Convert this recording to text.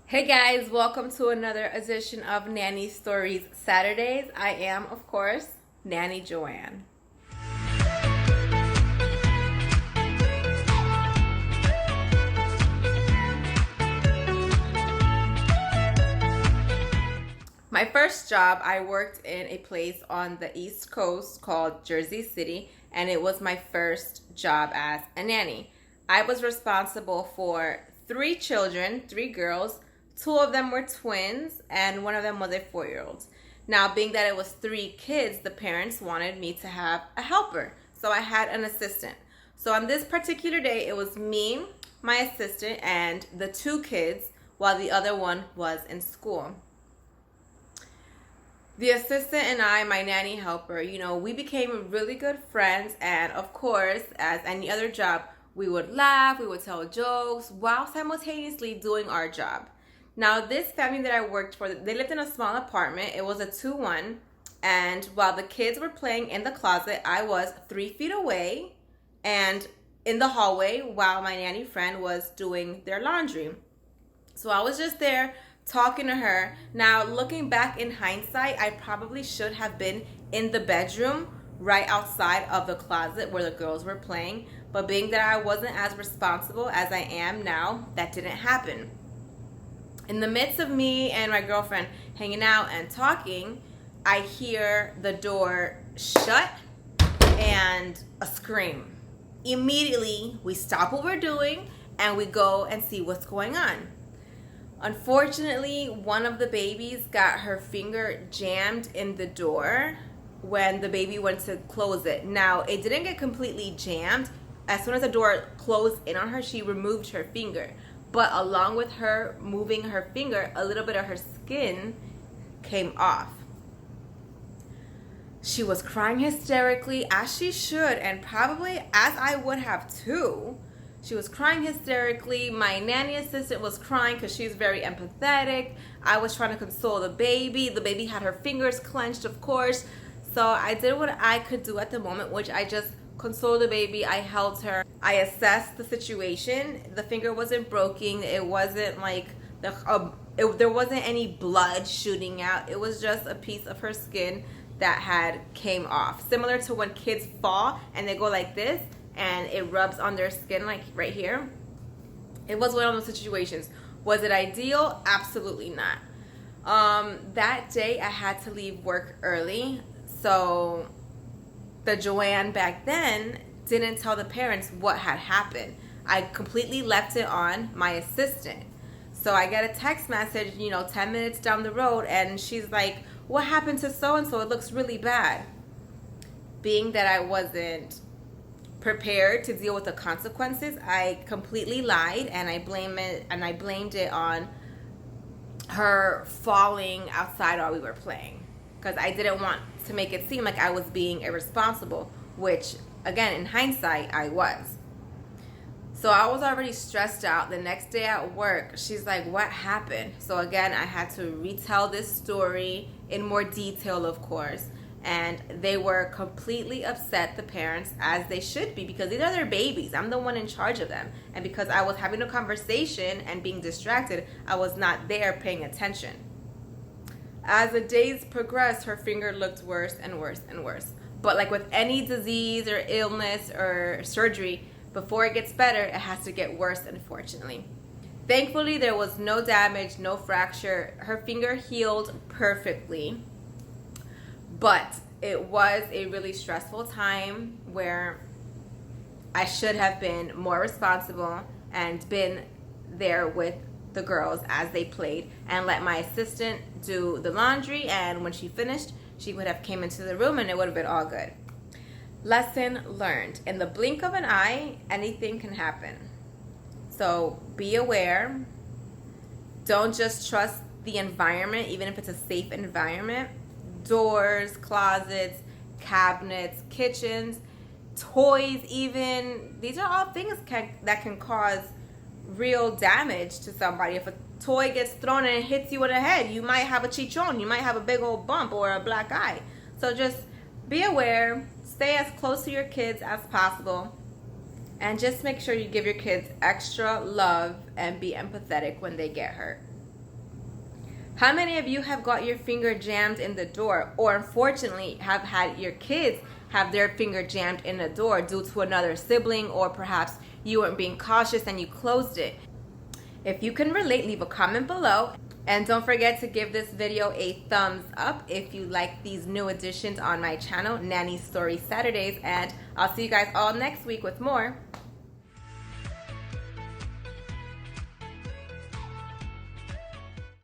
Hey guys, welcome to another edition of Nanny Stories Saturdays. I am, of course, Nanny Joanne. My first job, I worked in a place on the East Coast called Jersey City, and it was my first job as a nanny. I was responsible for three children, three girls. Two of them were twins, and one of them was a 4-year-old. Now, being that it was three kids, the parents wanted me to have a helper, so I had an assistant. So on this particular day, it was me, my assistant, and the two kids, while the other one was in school. The assistant and I, my nanny helper, we became really good friends. And of course, as any other job, we would laugh, we would tell jokes while simultaneously doing our job. Now, this family that I worked for, they lived in a small apartment. It was a 2-1. And while the kids were playing in the closet, I was 3 feet away and in the hallway while my nanny friend was doing their laundry. So I was just there talking to her. Now, looking back in hindsight, I probably should have been in the bedroom right outside of the closet where the girls were playing. But being that I wasn't as responsible as I am now, that didn't happen. In the midst of me and my girlfriend hanging out and talking, I hear the door shut and a scream. Immediately, we stop what we're doing and we go and see what's going on. Unfortunately, one of the babies got her finger jammed in the door when the baby went to close it. Now, it didn't get completely jammed. As soon as the door closed in on her, she removed her finger. But along with her moving her finger, a little bit of her skin came off. She was crying hysterically, as she should, and probably as I would have too. She was crying hysterically. My nanny assistant was crying because she's very empathetic. I was trying to console the baby. The baby had her fingers clenched, of course. So I did what I could do at the moment, which I just consoled the baby. I held her. I assessed the situation. The finger wasn't broken. It wasn't like there wasn't any blood shooting out. It was just a piece of her skin that had came off. Similar to when kids fall and they go like this and it rubs on their skin, like right here. It was one of those situations. Was it ideal? Absolutely not. That day I had to leave work early, so the Joanne back then didn't tell the parents what had happened. I completely left it on my assistant. So I get a text message, 10 minutes down the road, and she's like, "What happened to so-and-so? It looks really bad." Being that I wasn't prepared to deal with the consequences, I completely lied and I blamed it on her falling outside while we were playing, because I didn't want to make it seem like I was being irresponsible, which again in hindsight I was. So I was already stressed out. The next day at work, she's like, "What happened?" So again, I had to retell this story in more detail, of course. And they were completely upset, the parents, as they should be, because these are their babies. I'm the one in charge of them. And because I was having a conversation and being distracted, I was not there paying attention. As the days progressed, her finger looked worse and worse and worse. But like with any disease or illness or surgery, before it gets better, it has to get worse, unfortunately. Thankfully, there was no damage, no fracture. Her finger healed perfectly. But it was a really stressful time where I should have been more responsible and been there with the girls as they played and let my assistant do the laundry, and when she finished, she would have came into the room and it would have been all good. Lesson learned. In the blink of an eye, anything can happen. So be aware. Don't just trust the environment, even if it's a safe environment. Doors, closets, cabinets, kitchens, toys even. These are all things that can cause real damage to somebody. If a toy gets thrown and it hits you in the head, you might have a chichon, you might have a big old bump or a black eye. So just be aware, stay as close to your kids as possible, and just make sure you give your kids extra love and be empathetic when they get hurt. How many of you have got your finger jammed in the door, or unfortunately have had your kids have their finger jammed in the door due to another sibling, or perhaps you weren't being cautious and you closed it? If you can relate, leave a comment below. And don't forget to give this video a thumbs up if you like these new additions on my channel, Nanny Story Saturdays. And I'll see you guys all next week with more.